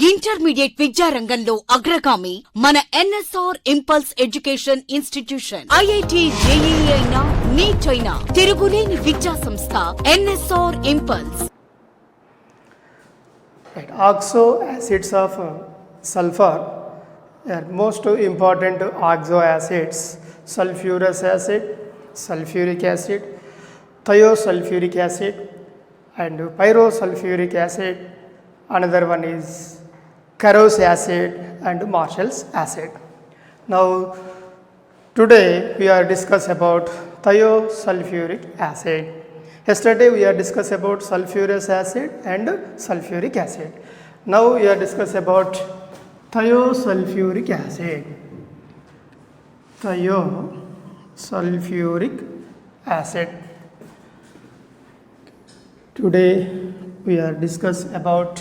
Intermediate విద్యారంగంలో అగ్రగామి మన NSR impulse education institution. IIT JEE అయినా నీట్ అయినా తిరుగులేని విద్యా సంస్థ NSR impulse. Oxo acids of sulfur are most important oxo acids: sulfurous acid, sulfuric acid, thiosulfuric acid, and pyrosulfuric acid. Another one is Carros acid and Marshall's acid. Now, today we are discuss about thiosulfuric acid. Yesterday we are discuss about sulfurous acid and sulfuric acid. Now we are discuss about thiosulfuric acid. Thiosulfuric acid. Today we are discuss about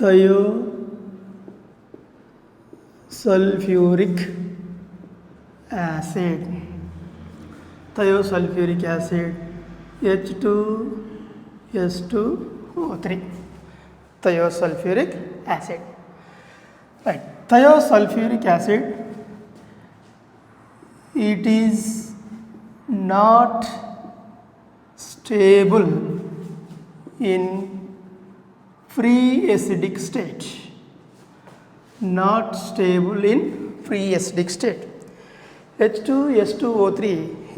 thiosulfuric acid. Thiosulfuric acid H2S2O3. Thiosulfuric acid. Right. Thiosulfuric acid, it is not stable in free acidic state. Not stable in free acidic state. H2S2O3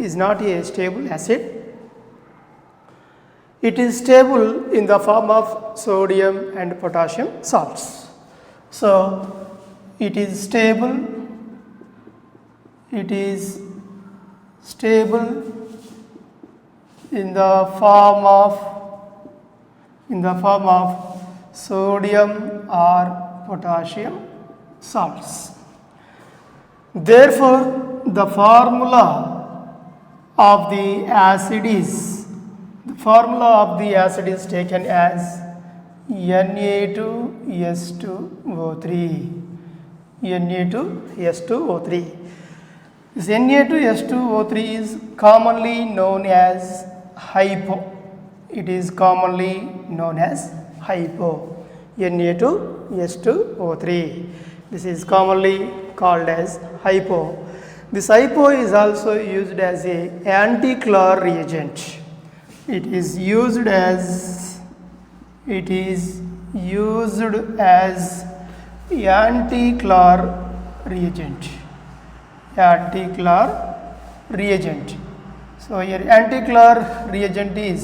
is not a stable acid. It is stable in the form of sodium and potassium salts. So, it is stable in the form of sodium or potassium salts. Therefore, the formula of the acid is taken as Na2S2O3. Na2S2O3. This Na2S2O3 is commonly known as hypo. It is commonly known as hypo. Na2S2O3. This is commonly called as hypo. This hypo is also used as a anti-Clare reagent. It is used as anti-Clare reagent. So here anti-Clare reagent is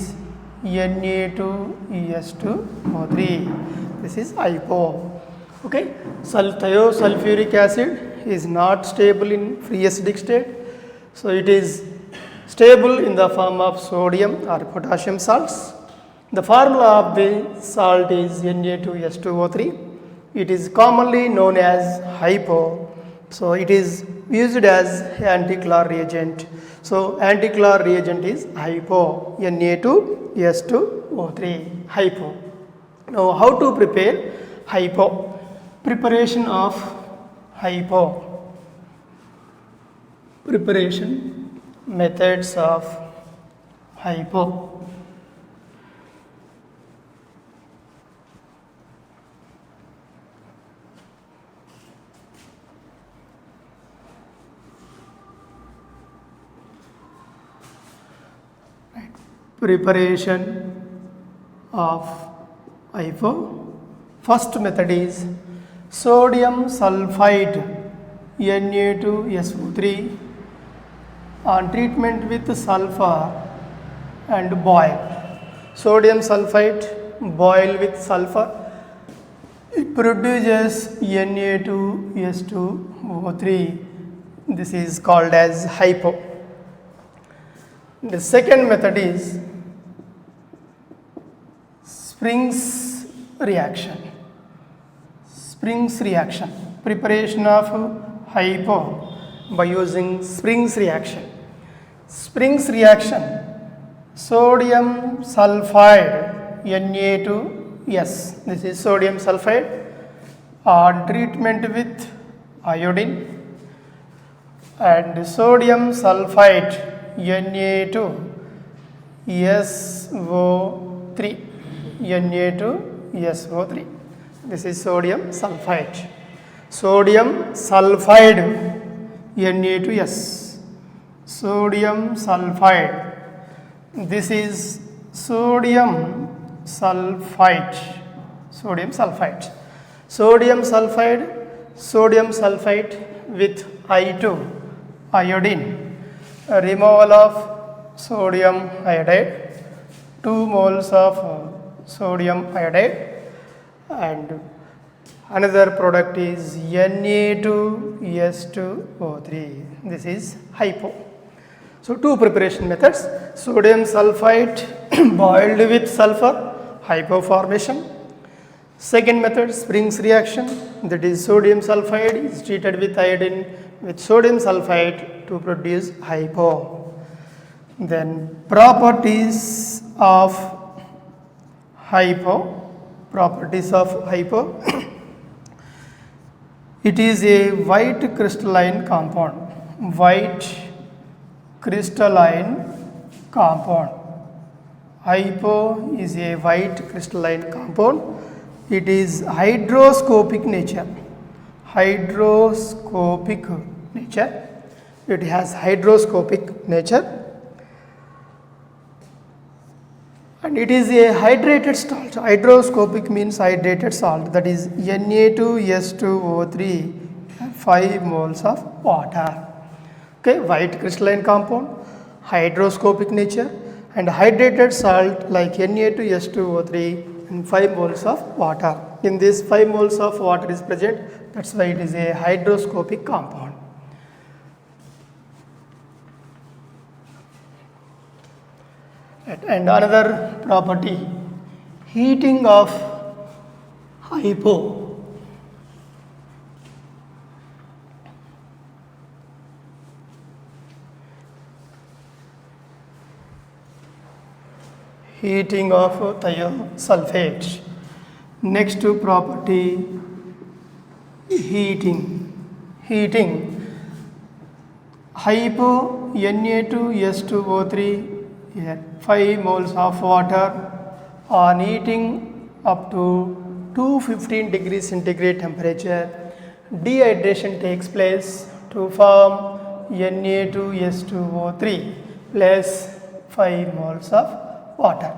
Na2S2O3. This is hypo. Okay, thiosulfuric acid is not stable in free acidic state, so it is stable in the form of sodium or potassium salts. The formula of the salt is Na2S2O3. It is commonly known as hypo, so it is used as anti-Clare reagent. So anti-Clare reagent is hypo, Na2S2O3, hypo. Now how to prepare hypo? Preparation of hypo. Preparation methods of hypo. Preparation of hypo. First method is sodium sulfide Na2SO3 on treatment with sulfur and boil. Sodium sulfide, boil with sulfur, it produces Na2S2O3. This is called as hypo. The second method is Springs reaction. Preparation of hypo by using Springs reaction. Springs reaction, sodium sulfide Na2S. This is sodium sulfide on treatment with iodine, and sodium sulfide Na2SO3 SO3. This is sodium sulfide. Sodium sulfide Na2S. Sodium sulfide. This is sodium sulfide. Sodium sulfide. Sodium sulfide with I2 iodine. Removal of sodium iodide, 2 moles of sodium iodide, and another product is Na2S2O3. This is hypo. So two preparation methods: sodium sulfide boiled with sulfur, hypo formation. Second method, Springs reaction, that is sodium sulfide is treated with iodine with sodium sulfide to produce hypo. Then properties of hypo. It is a white crystalline compound. Hypo is a white crystalline compound. It is hydroscopic nature. It has hydroscopic nature. And it is a hydrated salt. Hydroscopic means hydrated salt, that is Na2S2O3, 5 moles of water. Okay, white crystalline compound, hydroscopic nature, and hydrated salt like Na2S2O3 and 5 moles of water. In this 5 moles of water is present, that's why it is a hydroscopic compound. And another property, heating of hypo. Heating of thiosulfate. Next to property, heating. Hypo Na2S2O3, 5 moles of water on heating up to 215 degrees centigrade temperature. Dehydration takes place to form Na2S2O3 plus 5 moles of water.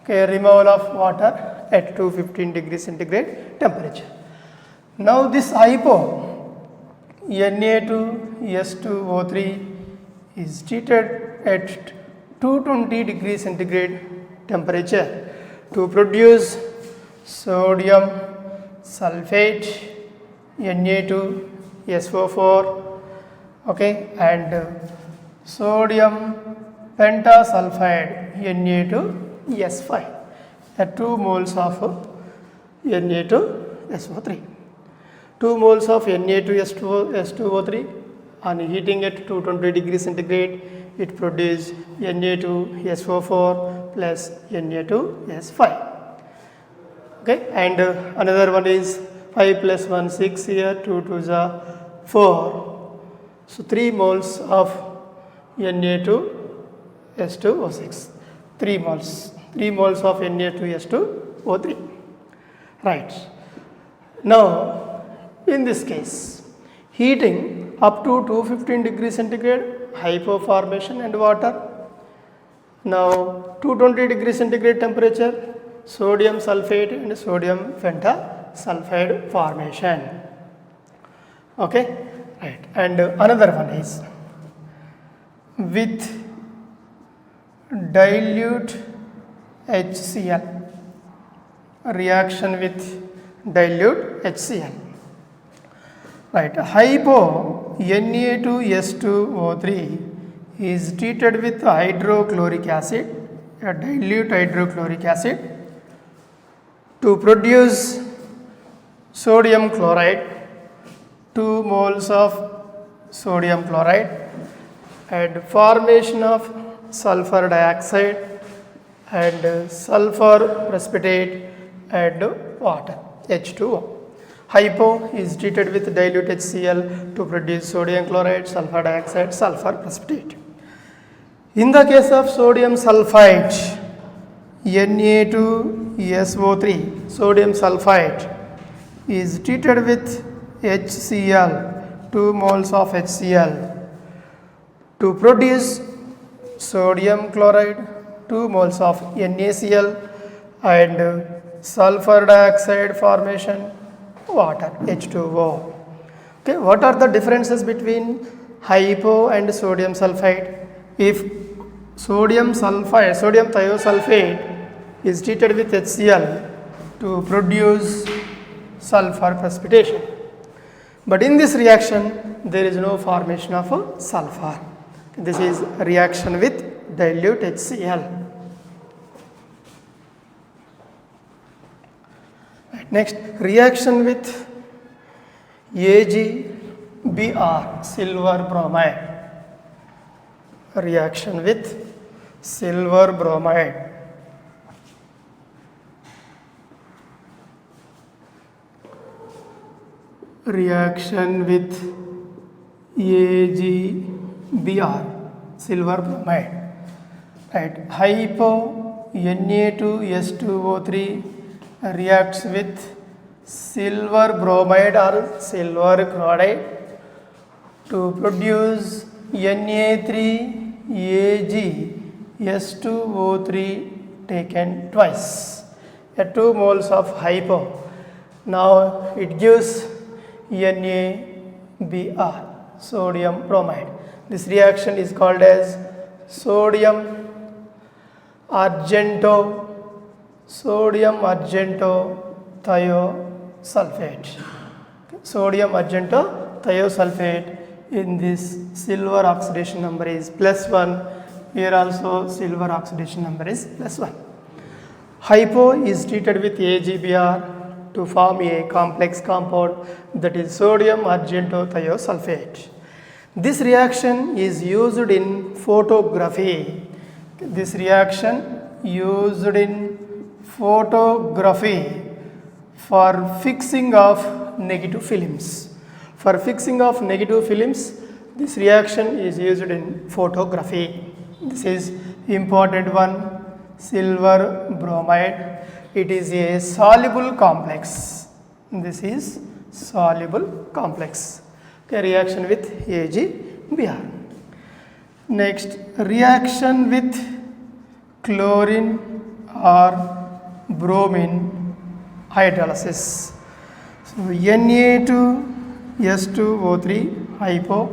Okay, removal of water at 215 degrees centigrade temperature. Now this hypo Na2S2O3 is treated at 220 degrees centigrade temperature to produce sodium sulfate Na2SO4, okay, and sodium pentasulfide Na2S5 at 2 moles of Na2SO3. 2 moles of Na2S2O3 on heating at 220 degrees centigrade, it produces Na2SO4 plus Na2S5. Okay, and another one is 5 plus 1, 6 here, 2 to the 4. So 3 moles of Na2S2O6. 3 moles of Na2S2O3. Right. Now, in this case, heating up to 215 degrees centigrade, hypo formation and water. Now 220 degrees centigrade temperature, sodium sulfate and sodium pentasulfide formation. Okay, right. And another one is with dilute HCl, reaction with dilute HCl. Right, hypo Na2S2O3 is treated with hydrochloric acid, a dilute hydrochloric acid, to produce sodium chloride, 2 moles of sodium chloride, and formation of sulfur dioxide and sulfur precipitate and water, H2O. Hypo is treated with dilute HCl to produce sodium chloride, sulfur dioxide, sulfur precipitate. In the case of sodium sulfide, Na2SO3, sodium sulfide, is treated with HCl, 2 moles of HCl, to produce sodium chloride, 2 moles of NaCl, and sulfur dioxide formation, water, H2O. Okay, what are the differences between hypo and sodium sulfide? If sodium thiosulfate is treated with HCl to produce sulfur precipitation. But in this reaction, there is no formation of sulfur. This is a reaction with dilute HCl. Next, reaction with AgBr, silver bromide. Reaction with silver bromide. Reaction with AgBr, silver bromide. Right. Hypo Na2S2O3 reacts with silver bromide or silver chloride to produce Na3AgS2O3 taken twice, 2 moles of hypo. Now it gives NaBr, sodium bromide. This reaction is called as sodium argento thiosulfate. Sodium argento thiosulfate. In this, silver oxidation number is +1. Here also silver oxidation number is +1. Hypo is treated with AgBr to form a complex compound, that is sodium argento thiosulfate. This reaction is used in photography. This reaction used in photography for fixing of negative films. For fixing of negative films, this reaction is used in photography. This is important one, silver bromide. It is a soluble complex. This is soluble complex. Okay, reaction with AgBr. Next, reaction with chlorine or bromine hydrolysis. So Na2S2O3 hypo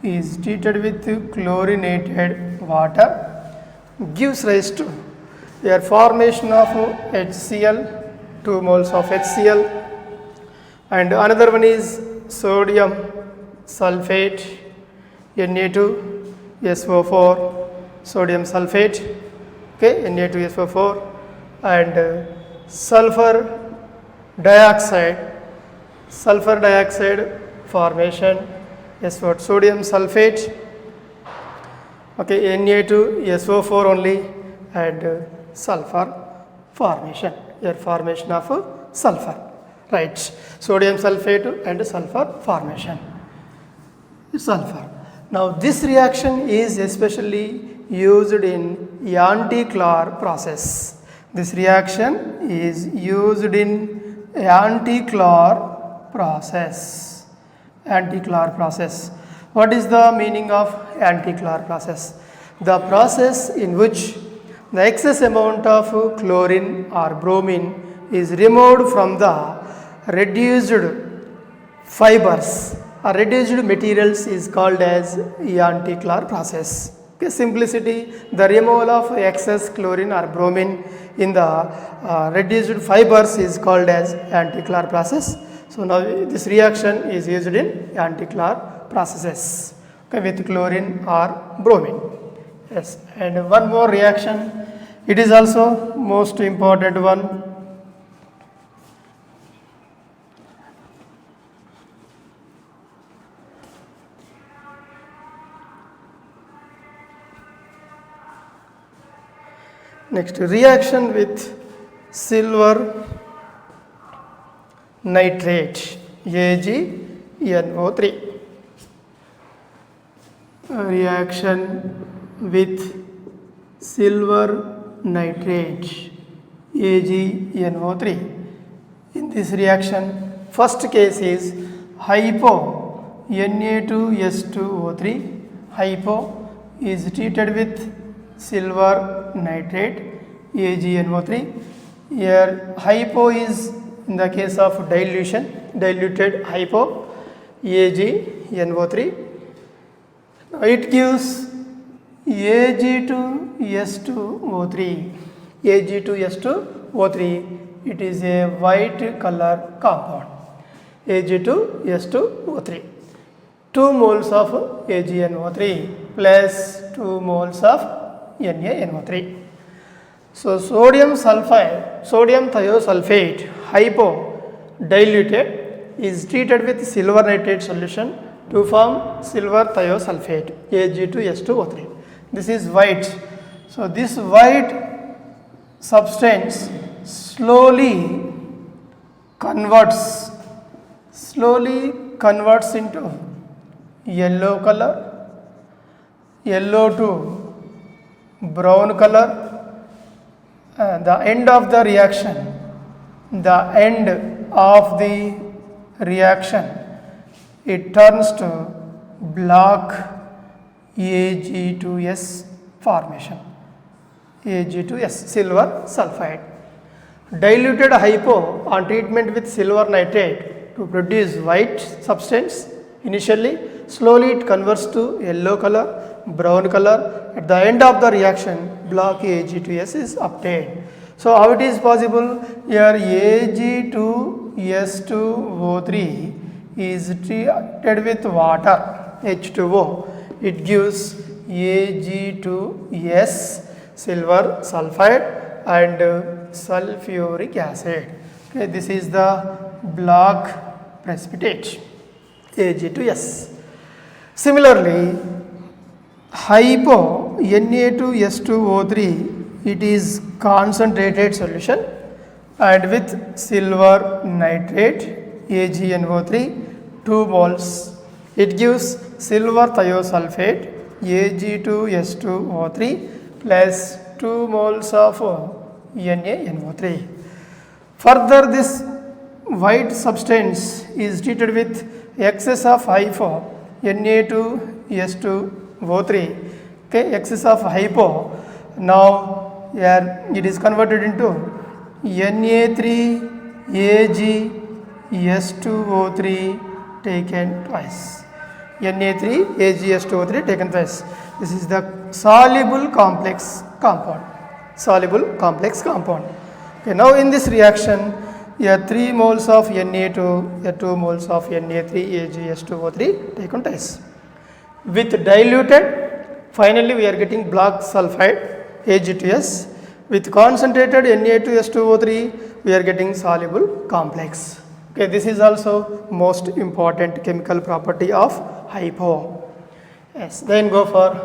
is treated with chlorinated water, gives rise to a formation of HCl, 2 moles of HCl, and another one is sodium sulfate, Na2SO4, sodium sulfate, okay, Na2SO4, and sulfur dioxide formation, S4, sodium sulfate, okay, Na2SO4 only, and sulfur formation, here formation of sulfur, right, sodium sulfate and sulfur formation, sulfur. Now this reaction is especially used in anti-Clore process. This reaction is used in anti-Clore process. Anti-Clore process. What is the meaning of anti-Clore process? The process in which the excess amount of chlorine or bromine is removed from the reduced fibers or reduced materials is called as anti-Clore process. Okay, simplicity, the removal of excess chlorine or bromine in the reduced fibers is called as anti-Clore process. So now this reaction is used in anti-Clore processes, okay, with chlorine or bromine. Yes, and one more reaction, it is also most important one. Next, reaction with silver nitrate, AgNO3. Reaction with silver nitrate AgNO3. In this reaction, first case is hypo Na2S2O3. Hypo is treated with silver nitrate AgNO3. Here hypo is in the case of dilution, diluted hypo AgNO3. It gives Ag2S2O3. Ag2S2O3, it is a white color compound. Ag2S2O3. 2 moles of AgNO3 plus 2 moles of NaNO3. So sodium sulfide, sodium thiosulfate, hypo diluted, is treated with silver nitrate solution to form silver thiosulfate Ag2S2O3. This is white. So this white substance slowly converts into yellow color, yellow to brown color. The end of the reaction, it turns to black Ag2S formation. Ag2S, silver sulfide. Diluted hypo on treatment with silver nitrate to produce white substance. Initially, slowly it converts to yellow color, brown color. At the end of the reaction, black Ag2S is obtained. So how it is possible? Here Ag2S2O3 is treated with water, H2O. It gives Ag2S, silver sulfide and sulfuric acid. Okay, this is the black precipitate, Ag2S. Similarly, hypo Na2S2O3, it is concentrated solution, and with silver nitrate AgNO3 2 moles, it gives silver thiosulfate Ag2S2O3 plus 2 moles of NaNO3. Further, this white substance is treated with excess of hypo Na2S2O3. Okay, excess of hypo. Now here it is converted into Na3AgS2O3 taken twice. Na3AgS2O3 taken twice. This is the soluble complex compound. Soluble complex compound. Okay, now in this reaction, here 3 moles of Na2, here 2 moles of Na3AgS2O3 taken twice. With diluted, finally we are getting black sulfide Ag2S. With concentrated Na2S2O3, we are getting soluble complex. Okay, this is also most important chemical property of hypo. Yes, then go for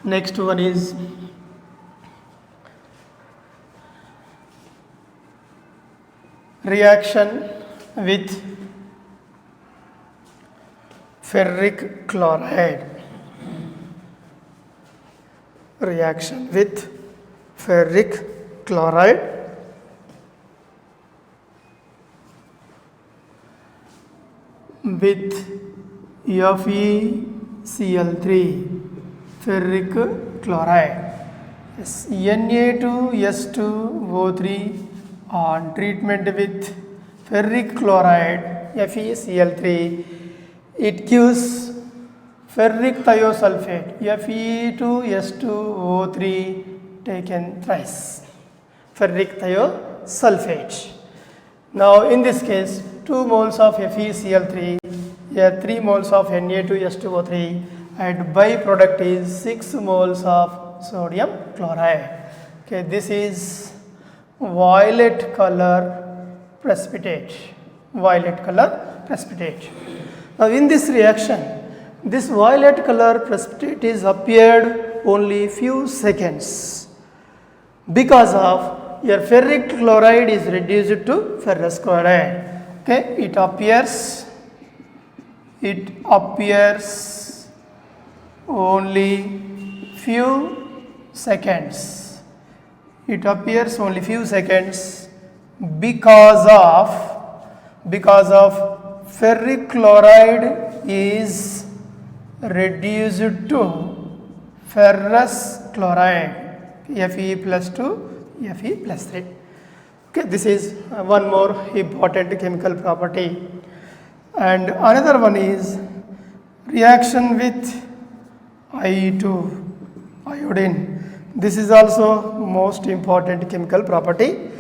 next one is reaction with ferric chloride. Reaction with ferric chloride. With FeCl3, ferric chloride. Yes, Na2S2O3 on treatment with ferric chloride FeCl3, it gives ferric thiosulfate Fe2S2O3 taken thrice, ferric thiosulfate. Now in this case, 2 moles of FeCl3, here 3 moles of Na2S2O3, and byproduct is 6 moles of sodium chloride. Okay, this is violet color precipitate. Violet color precipitate. Now in this reaction, this violet color precipitate is appeared only few seconds because of your ferric chloride is reduced to ferrous chloride. Okay, it appears only few seconds it appears only few seconds because of ferric chloride is reduced to ferrous chloride, Fe plus 2, Fe plus 3. Okay, this is one more important chemical property. And another one is reaction with I2, iodine. This is also most important chemical property.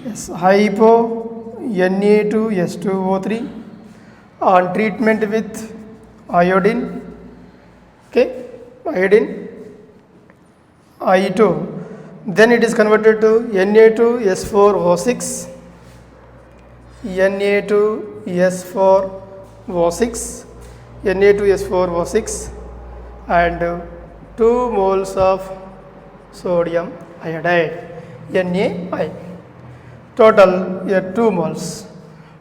Yes, hypo Na2S2O3 on treatment with iodine. Okay, iodine I2, then it is converted to Na2S4O6, Na2S4O6, Na2S4O6 and 2 moles of sodium iodide, NaI. Total here 2 moles.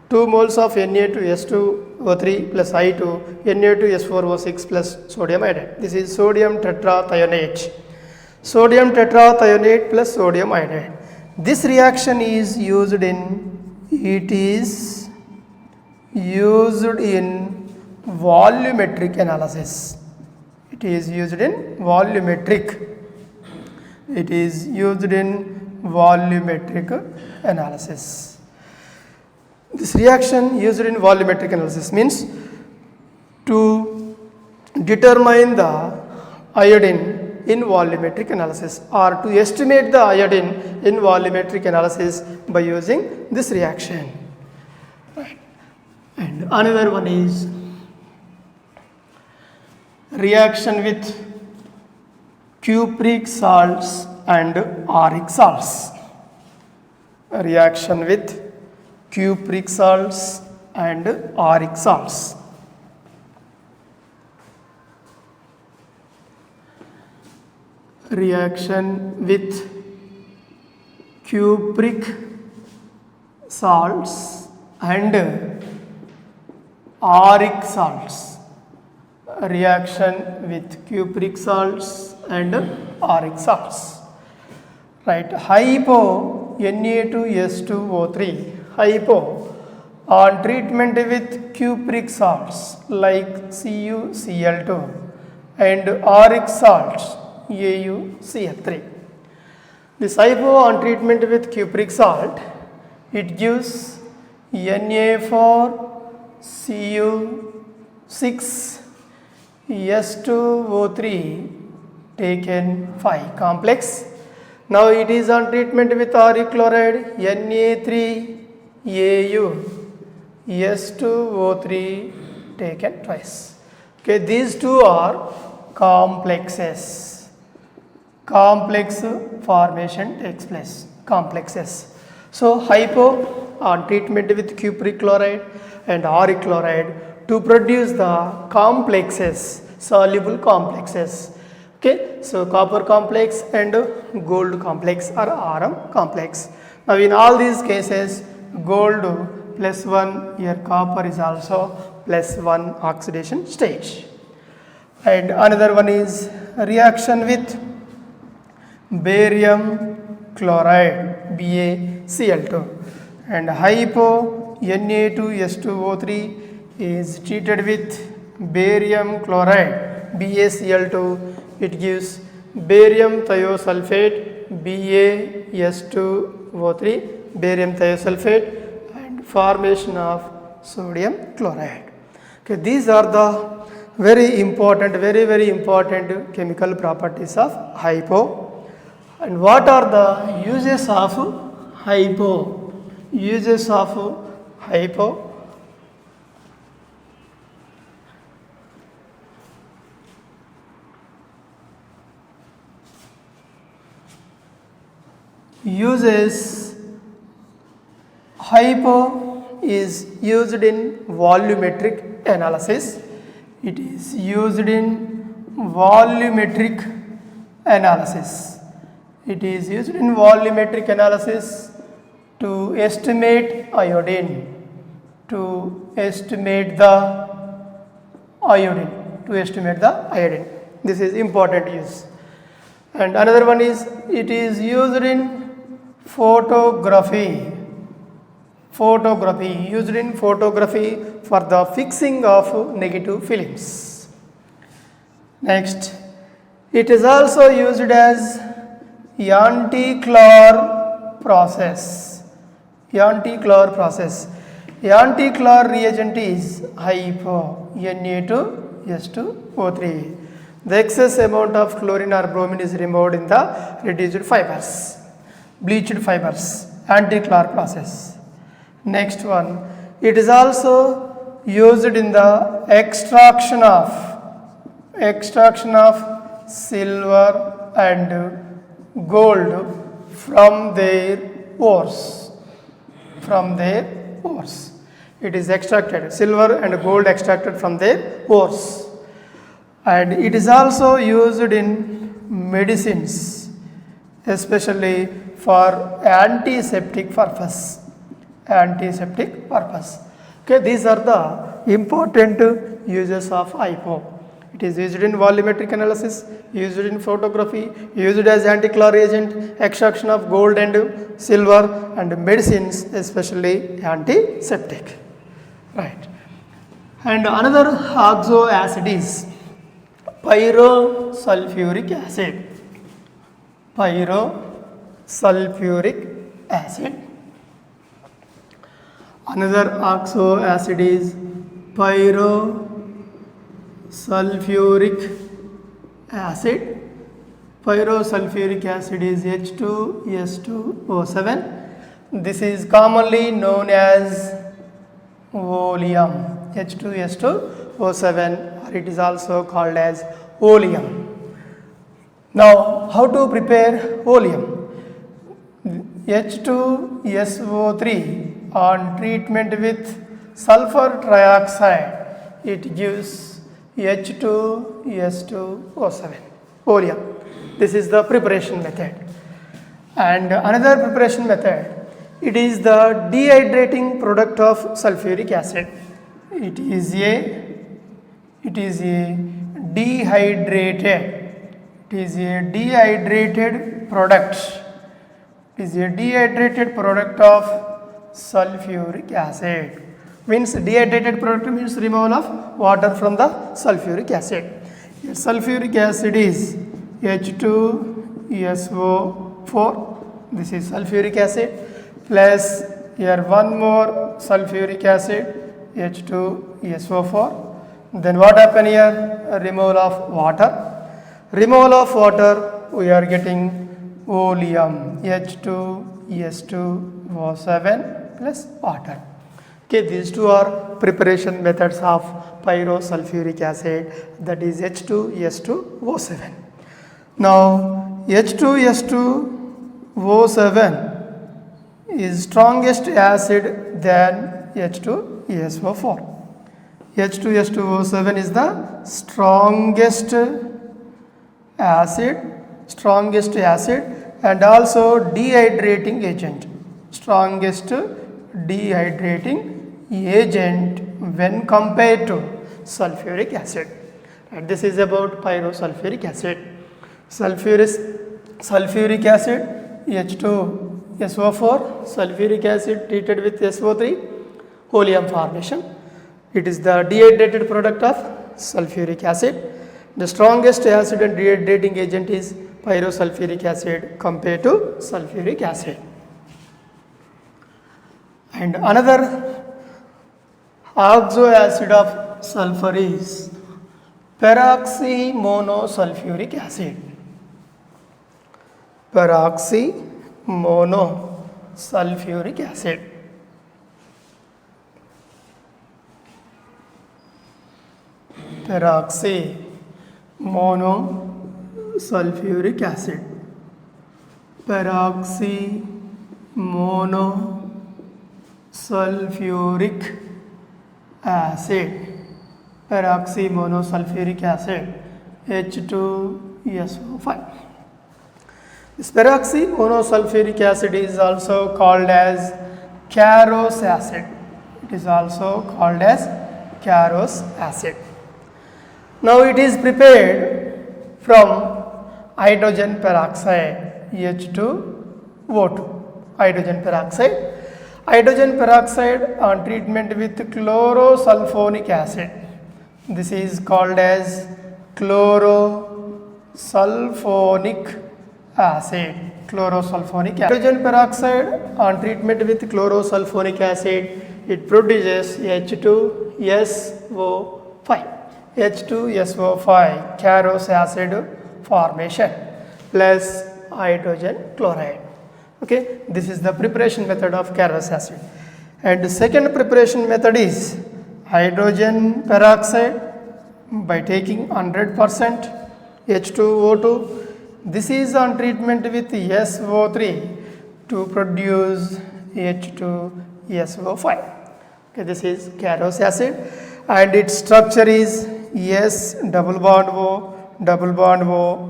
2 moles of Na2S2O3 plus I2, Na2S4O6 plus sodium iodide. This is sodium tetrathionate. Sodium tetrathionate plus sodium iodide. This reaction is used in volumetric analysis. It is used in volumetric analysis. This reaction used in volumetric analysis means to determine the iodine in volumetric analysis or to estimate the iodine in volumetric analysis by using this reaction. Right. And another one is reaction with cupric salts and auric salts. Reaction with cupric salts and auric salts. Reaction with cupric salts and auric salts. Reaction with cupric salts and auric salts. Right, hypo Na2S2O3, hypo on treatment with cupric salts like CuCl2 and auric salts AuCl3. This hypo on treatment with cupric salt, it gives Na4Cu6S2O3 taken 5 complex. Now it is on treatment with auric chloride Na3AuS2O3 taken twice. Okay, these two are complexes. Complex formation takes place. Complexes. So hypo on treatment with cupric chloride and auric chloride to produce the complexes, soluble complexes. Okay, so copper complex and gold complex or Rm complex. Now in all these cases, gold +1, here copper is also +1 oxidation stage. And another one is reaction with barium chloride BaCl2 and hypo Na2S2O3 is treated with barium chloride BaCl2. It gives barium thiosulfate BaS2O3, barium thiosulfate and formation of sodium chloride. Okay, these are the very important chemical properties of hypo. And what are the uses of hypo? Uses of hypo. Uses, hypo is used in volumetric analysis. It is used in volumetric analysis. It is used in volumetric analysis to estimate iodine, to estimate the iodine. This is important use. And another one is it is used in photography. Photography, used in photography for the fixing of negative films. Next, it is also used as anti-Clor process. Anti-Clor process. Anti-Clor reagent is hypo Na2S2O3. The excess amount of chlorine or bromine is removed in the reduced fibers, bleached fibers, anti-Clor process. Next one, it is also used in the extraction of silver and gold from their ores. It is extracted, silver and gold extracted from their ores. And it is also used in medicines, especially for antiseptic purpose. Okay, these are the important uses of hypo. It is used in volumetric analysis, used in photography, used as anti-Clor reagent, extraction of gold and silver, and medicines, especially antiseptic. Right. And another oxo acid is pyrosulfuric acid. Another oxo acid is pyrosulfuric acid. Pyrosulfuric acid is H2S2O7. This is commonly known as oleum. H2S2O7, or it is also called as oleum. Now, how to prepare oleum? H2SO3 on treatment with sulfur trioxide, it gives H2S2O7, oleum. This is the preparation method. And another preparation method, it is the dehydrating product of sulfuric acid. It is a dehydrated product. It is a dehydrated product of sulfuric acid. Means dehydrated product means removal of water from the sulfuric acid. Here sulfuric acid is H2SO4. This is sulfuric acid, plus here one more sulfuric acid, H2SO4. Then what happen here? Removal of water. Removal of water, we are getting oleum, H2S2O7 plus water. Okay, these two are preparation methods of pyrosulfuric acid, that is H2S2O7. Now, H2S2O7 is strongest acid than H2SO4. H2S2O7 is the strongest acid and also dehydrating agent. Strongest dehydrating agent when compared to sulfuric acid. And this is about pyrosulfuric acid. Sulfuric acid, H2SO4, sulfuric acid treated with SO3, oleum formation. It is the dehydrated product of sulfuric acid. The strongest acid and dehydrating agent is pyrosulfuric acid compared to sulfuric acid. And another oxo acid of sulfur is peroxymonosulfuric acid. Peroxymonosulfuric acid. Peroxymonosulfuric acid. Peroxymonosulfuric acid. Peroxymonosulfuric acid, H2SO5. This peroxymonosulfuric acid is also called as Carros acid. It is also called as Carros acid. Now it is prepared from hydrogen peroxide, H2O2. hydrogen peroxide. Hydrogen peroxide on treatment with chlorosulfonic acid. This is called as chlorosulfonic acid. Chlorosulfonic acid. Hydrogen peroxide on treatment with chlorosulfonic acid, it produces H2SO5. H2SO5 Carros acid formation plus hydrogen chloride. Okay, this is the preparation method of Carros acid. And the second preparation method is hydrogen peroxide by taking 100% H2O2. This is on treatment with SO3 to produce H2SO5. Okay, this is Carros acid and its structure is S double bond O,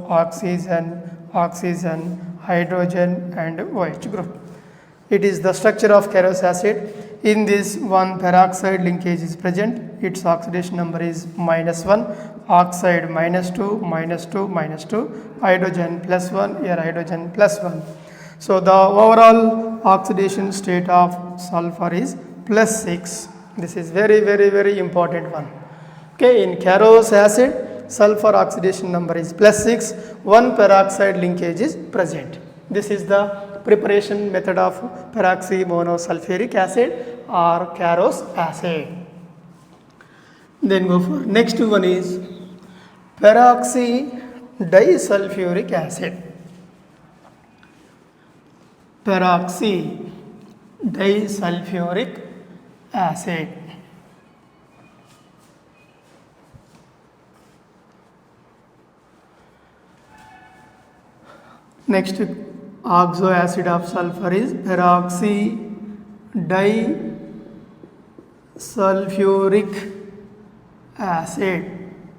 oxygen, oxygen, hydrogen and OH group. It is the structure of Carros acid. In this, one peroxide linkage is present. Its oxidation number is -1, oxide -2, -2, -2, hydrogen +1, here hydrogen +1. So the overall oxidation state of sulfur is +6. This is very important one. Okay, in Carros acid, sulfur oxidation number is +6, one peroxide linkage is present. This is the preparation method of peroxymonosulfuric acid or Carros acid. Then go for next one is peroxydisulfuric acid. Peroxydisulfuric acid. Next oxo acid of sulfur is peroxydisulfuric acid.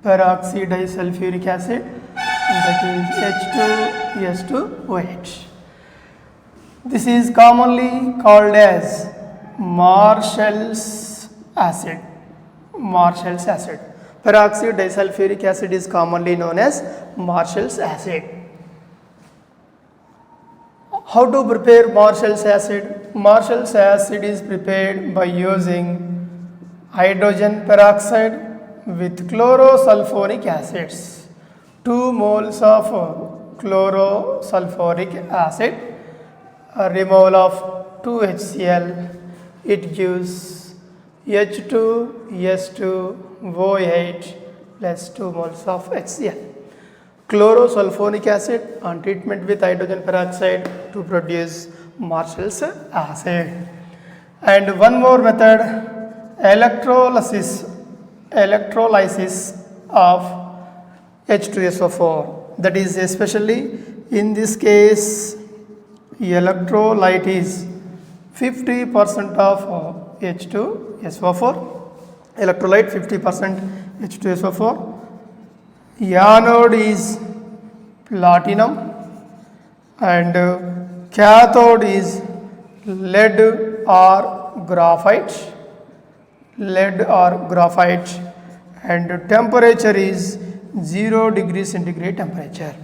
Peroxydisulfuric acid, that is H2S2OH. This is commonly called as Marshall's acid. Marshall's acid. Peroxydisulfuric acid is commonly known as Marshall's acid. How to prepare Marshall's acid? Marshall's acid is prepared by using hydrogen peroxide with chlorosulfonic acids. 2 moles of chlorosulfuric acid, a removal of 2 HCl, it gives H2S2O8 plus 2 moles of HCl. Chlorosulfonic acid on treatment with hydrogen peroxide to produce Marshall's acid. And one more method, electrolysis of H2SO4. That is especially in this case electrolyte is 50% of H2SO4. Electrolyte 50% H2SO4. Anode is platinum and cathode is lead or graphite. And temperature is 0 degrees centigrade temperature.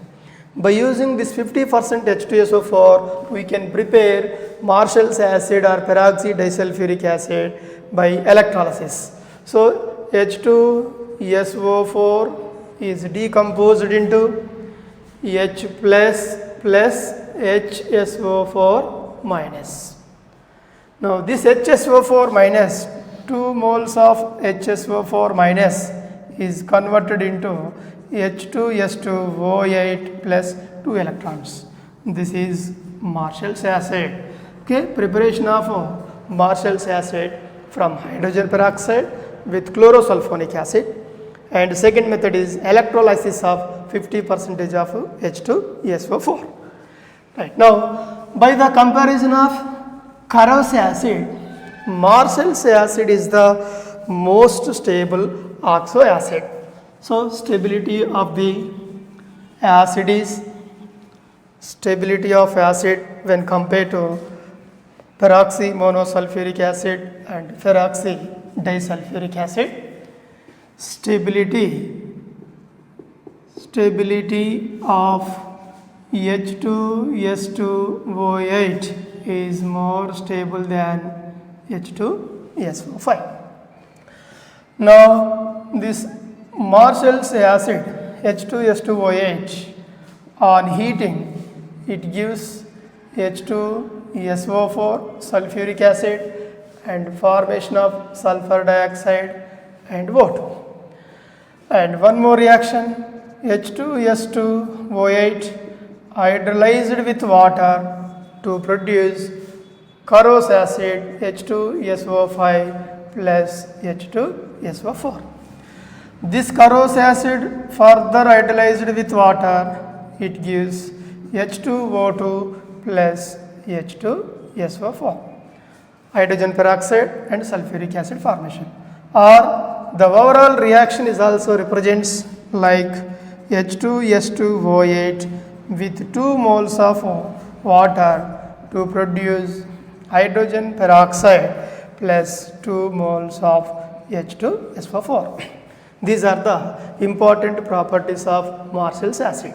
By using this 50% H2SO4, we can prepare Marshall's acid or peroxydisulfuric acid by electrolysis. So H2SO4 is decomposed into H plus HSO4 minus. Now this HSO4 minus, 2 moles of HSO4 minus is converted into H2S2O8 plus 2 electrons. This is Marshall's acid. Okay, preparation of Marshall's acid from hydrogen peroxide with chlorosulfonic acid. And second method is electrolysis of 50% of H2SO4. Right. Now, by the comparison of Carros acid, Marshall's acid is the most stable oxo acid. So, stability of the acid is when compared to peroxymonosulfuric acid and peroxydisulfuric acid. Stability of H2S2O8 is more stable than H2SO5. Now this Marshall's acid H2S2OH on heating it gives H2SO4 sulfuric acid and formation of sulfur dioxide and O2. And one more reaction H2S2O8 hydrolyzed with water to produce Carros acid H2SO5 plus H2SO4. This Carros acid further hydrolyzed with water, it gives H2O2 plus H2SO4. Hydrogen peroxide and sulfuric acid formation. Or the overall reaction is also represents like H2S2O8 with 2 moles of water to produce hydrogen peroxide plus 2 moles of H2SO4. These are the important properties of Marshall's acid.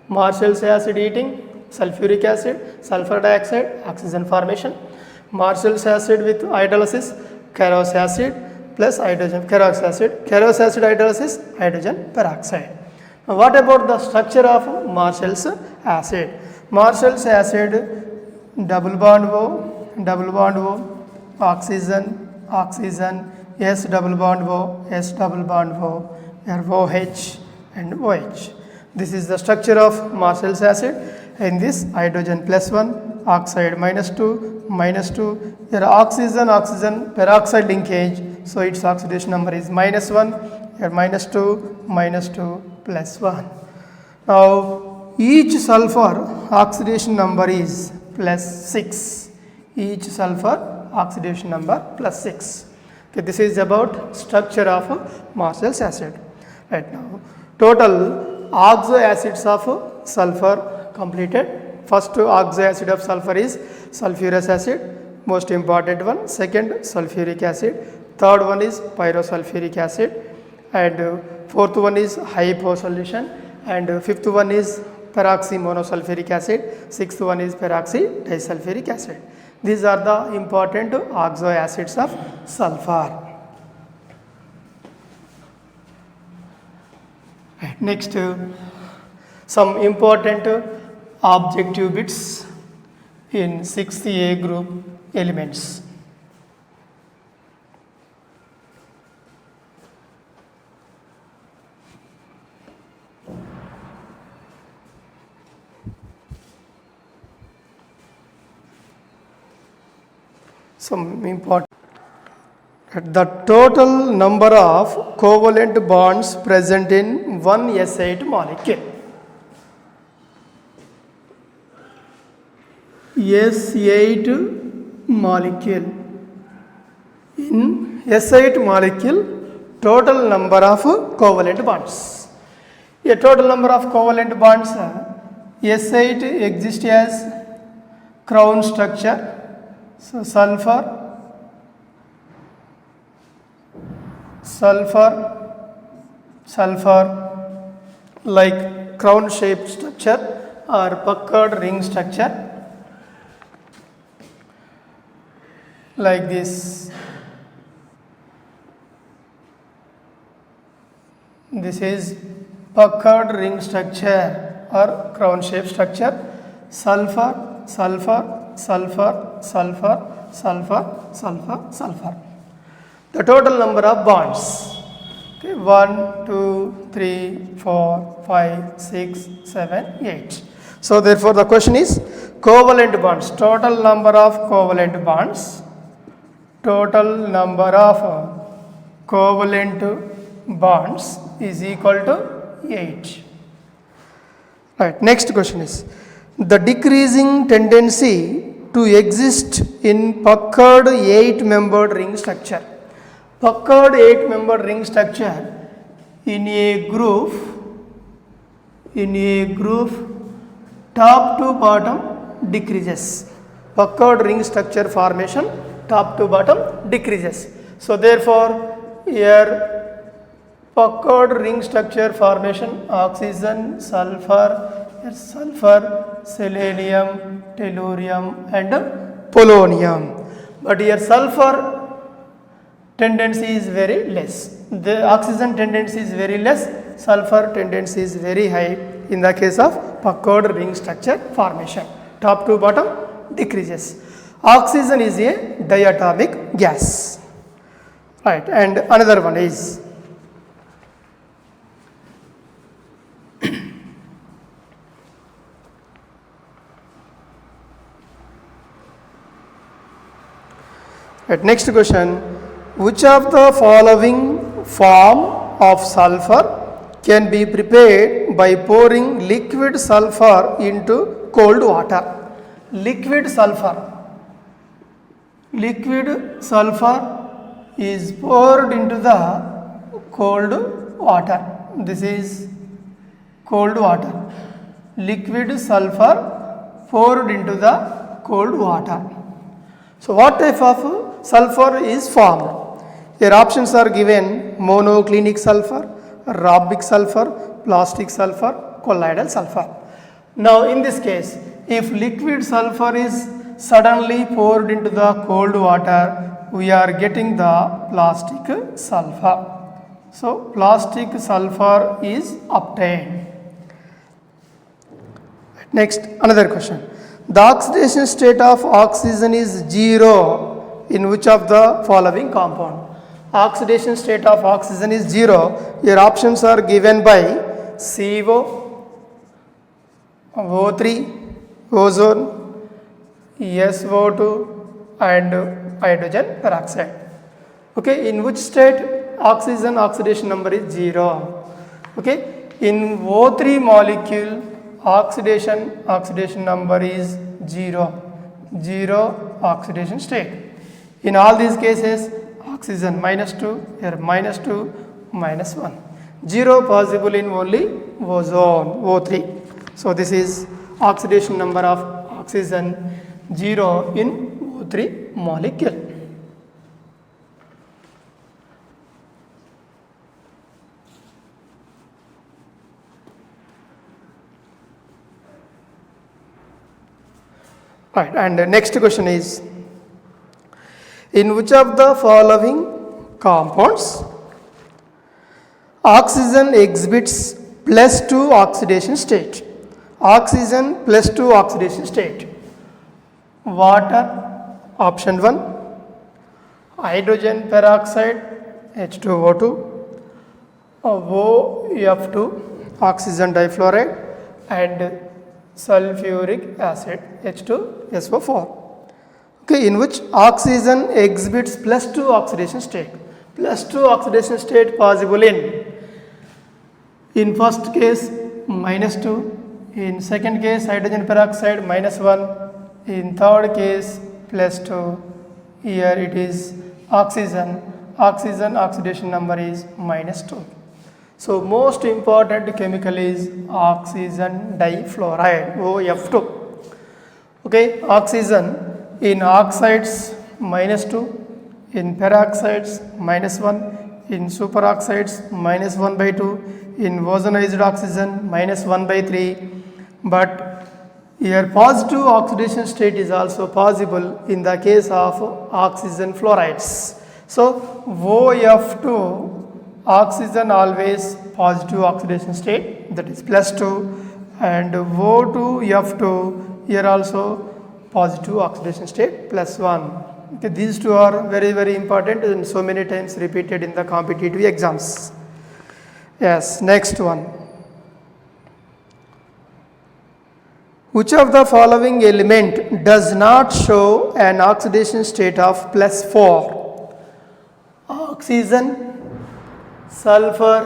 Marshall's acid heating, sulfuric acid, sulfur dioxide, oxygen formation. Marshall's acid with hydrolysis, Carros acid plus hydrogen, Carros acid hydrolysis, hydrogen peroxide. Now what about the structure of Marshall's acid? Marshall's acid double bond O, oxygen, S double bond O, OH and OH. This is the structure of Marshall's acid. In this hydrogen plus 1, oxide minus 2, here oxygen peroxide linkage, so its oxidation number is minus 1, here minus 2 plus 1. Now each sulfur oxidation number is plus 6. Each sulfur oxidation number plus 6. Okay, this is about structure of Marshall's acid. Right now, total oxo acids of sulfur completed. First oxo acid of sulfur is sulfurous acid, most important one. Second sulfuric acid. Third one is pyrosulfuric acid. And fourth one is hypo solution. And fifth one is peroxymonosulfuric acid. Sixth one is peroxy disulfuric acid. These are the important oxo acids of sulfur. Next, some important objective bits in 6th A group elements. Some important. The total number of covalent bonds present in one S8 molecule. S8 molecule. In S8 molecule, total number of covalent bonds. A total number of covalent bonds, S8 exists as crown structure. So sulfur, like crown shaped structure or puckered ring structure, like this. This is puckered ring structure or crown shaped structure. Sulfur. The total number of bonds. Okay, 1, 2, 3, 4, 5, 6, 7, 8. So therefore the question is covalent bonds. Total number of covalent bonds. Total number of covalent bonds is equal to 8. Right. Next question is the decreasing tendency to exist in puckered 8-membered ring structure. Puckered 8-membered ring structure in a group top to bottom decreases. Puckered ring structure formation top to bottom decreases. So therefore here puckered ring structure formation oxygen, sulfur, selenium, tellurium and polonium. But here sulfur tendency is very less. The oxygen tendency is very less, sulfur tendency is very high in the case of puckered ring structure formation. Top to bottom decreases. Oxygen is a diatomic gas. Right, and another one is right, next question, which of the following form of sulfur can be prepared by pouring liquid sulfur into cold water? Liquid sulfur is poured into the cold water. This is cold water. Liquid sulfur poured into the cold water. So what type of sulfur is formed? Here options are given: monoclinic sulfur, rhobic sulfur, plastic sulfur, colloidal sulfur. Now in this case, if liquid sulfur is suddenly poured into the cold water, we are getting the plastic sulfur. So plastic sulfur is obtained. Next, another question. The oxidation state of oxygen is 0 in which of the following compound? Oxidation state of oxygen is 0. Your options are given by CO, O3, ozone, SO2 and hydrogen peroxide. Okay, in which state oxygen oxidation number is 0? Okay, in O3 molecule oxidation number is 0 oxidation state. In all these cases oxygen -2, here -2, -1. 0 possible in only ozone, O3. So this is oxidation number of oxygen 0 in O3 molecule. Right, and the next question is, in which of the following compounds oxygen exhibits +2 oxidation state? Oxygen +2 oxidation state. Water, option 1, hydrogen peroxide H2O2, OF2 oxygen difluoride and sulfuric acid H2SO4. Okay, in which oxygen exhibits +2 oxidation state. +2 oxidation state possible in first case -2, in second case hydrogen peroxide -1, in third case +2. Here it is oxygen oxidation number is -2. So most important chemical is oxygen difluoride, OF2. Okay, oxygen in oxides -2, in peroxides -1, in superoxides -1/2, in ozonized oxygen -1/3. But here positive oxidation state is also possible in the case of oxygen fluorides. So OF2 oxygen always positive oxidation state, that is +2, and O2F2 here also positive oxidation state +1. Okay, these two are very very important and so many times repeated in the competitive exams. Yes, next one. Which of the following element does not show an oxidation state of +4? Oxygen, sulfur,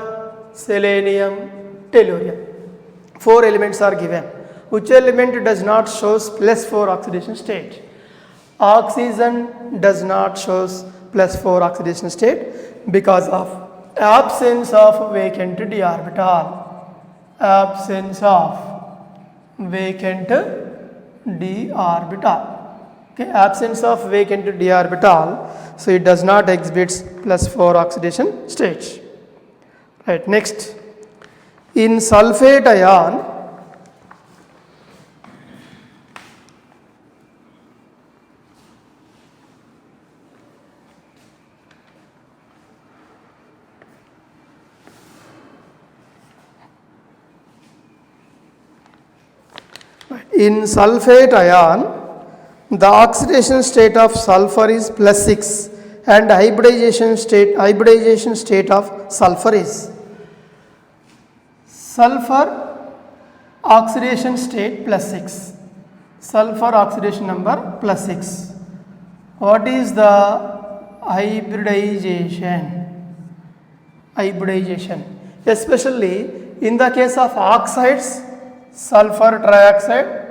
selenium, tellurium. 4 elements are given. Which element does not show +4 oxidation state? Oxygen does not show +4 oxidation state because of absence of vacant d orbital. Absence of vacant d orbital. Okay, absence of vacant d orbital, so it does not exhibit +4 oxidation state. Right, next, in sulfate ion In sulfate ion, the oxidation state of sulfur is +6 and hybridization state of sulfur is sulfur oxidation state +6. Sulfur oxidation number +6. What is the hybridization? Hybridization, especially in the case of oxides, sulfur trioxide,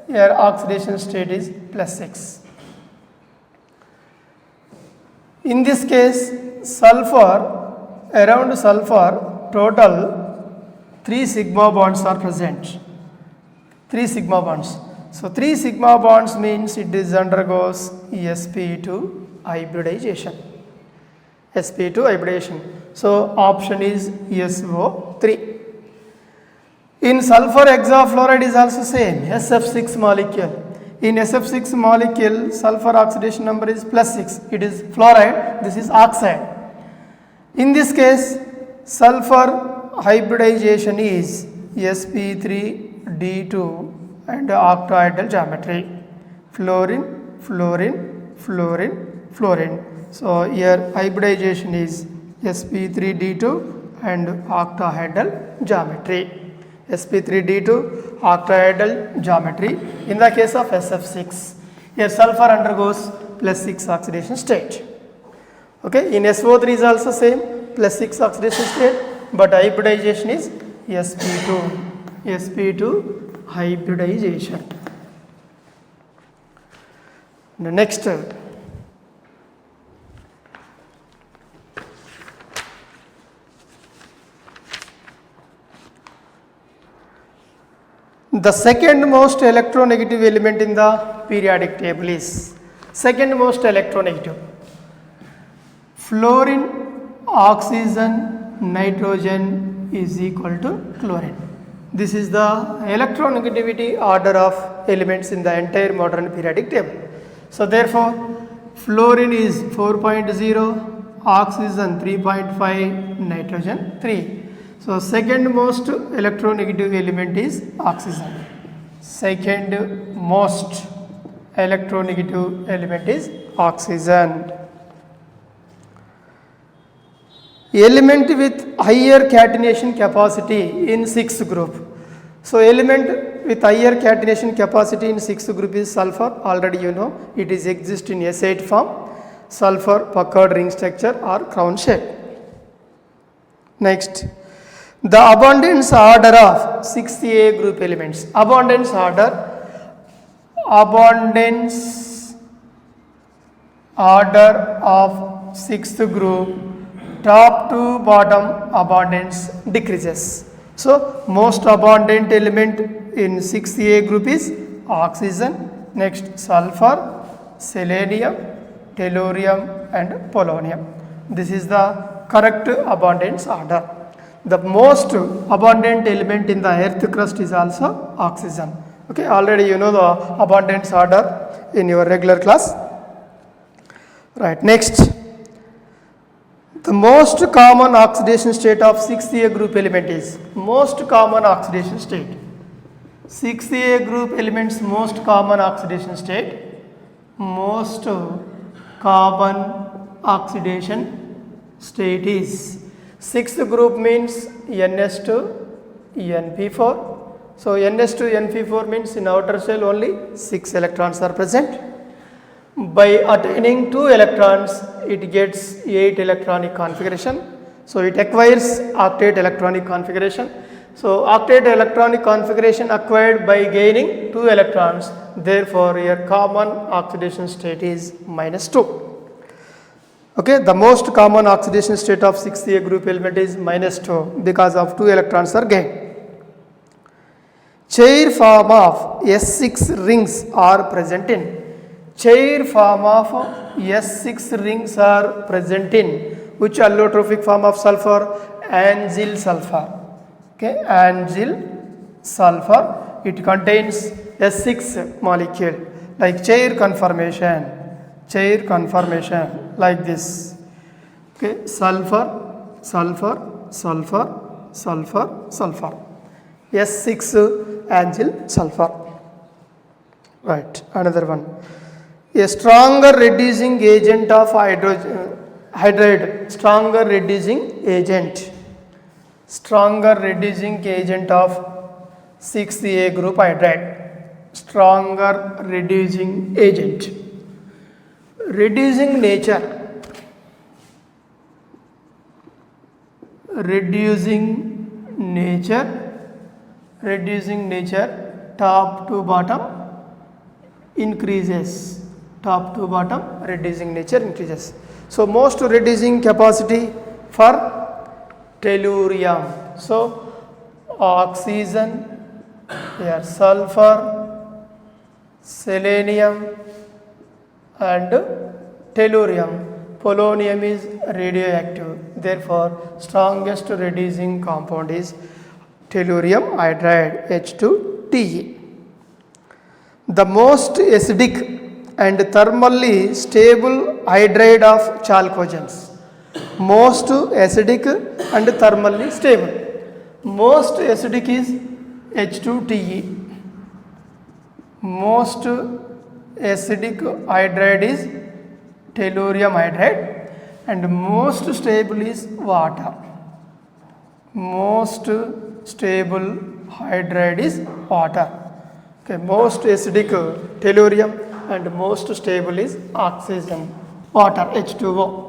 here oxidation state is +6. In this case, around sulfur, total 3 sigma bonds are present. 3 sigma bonds. So 3 sigma bonds means it undergoes sp2 hybridization. sp2 hybridization. So option is SO3. In sulfur hexafluoride is also same, SF6 molecule. In SF6 molecule, sulfur oxidation number is +6. It is fluoride, this is oxide. In this case, sulfur hybridization is sp3d2 and octahedral geometry. Fluorine, fluorine, fluorine, fluorine. So here hybridization is sp3d2 and octahedral geometry. sp3d2 octahedral geometry. In the case of SF6, here sulfur undergoes +6 oxidation state. Okay, in SO3 is also same, +6 oxidation state, but hybridization is sp2 hybridization. The next, the second most electronegative element in the periodic table is second most electronegative. Fluorine, oxygen, nitrogen is equal to chlorine. This is the electronegativity order of elements in the entire modern periodic table. So therefore, fluorine is 4.0, oxygen 3.5, nitrogen 3. So second most electronegative element is oxygen. Second most electronegative element is oxygen. Element with higher catenation capacity in 6th group. So element with higher catenation capacity in 6th group is sulfur. Already you know it is exist in S8 form, sulfur puckered ring structure or crown shape. Next, the abundance order of 6A group elements. Abundance order of 6th group, top to bottom abundance decreases. So most abundant element in 6A group is oxygen, next sulfur, selenium, tellurium and polonium. This is the correct abundance order. The most abundant element in the earth crust is also oxygen. Okay, already you know the abundance order in your regular class. Right, next, the most common oxidation state of 6A group element is most common oxidation state. 6A group elements most common oxidation state. Most common oxidation state is 6th group means NS2 NP4. So NS2 NP4 means in outer shell only 6 electrons are present. By attaining 2 electrons, it gets 8 electronic configuration. So it acquires octet electronic configuration. So octet electronic configuration acquired by gaining 2 electrons. Therefore, your common oxidation state is -2. Okay, the most common oxidation state of 6A group element is -2 because of 2 electrons are gained. Chair form of S6 rings are present in. Chair form of S6 rings are present in which allotropic form of sulfur? Angyl sulfur. Okay, angyl sulfur. It contains S6 molecule like chair conformation like this. Okay, sulfur, sulfur, sulfur, sulfur, sulfur. S6 angyl sulfur. Right, another one. A stronger reducing agent of hydride, stronger reducing agent of 6A group hydride, stronger reducing agent. Reducing nature, top to bottom increases, reducing nature increases. So most reducing capacity for tellurium. So oxygen, here sulfur, selenium and tellurium. Polonium is radioactive, therefore strongest reducing compound is tellurium hydride H2Te. The most acidic and thermally stable hydride of chalcogens. Most acidic and thermally stable. Most acidic is H2Te. Most acidic hydride is tellurium hydride and most stable is water. Most stable hydride is water. Okay, most acidic tellurium and most stable is oxygen, water, H2O.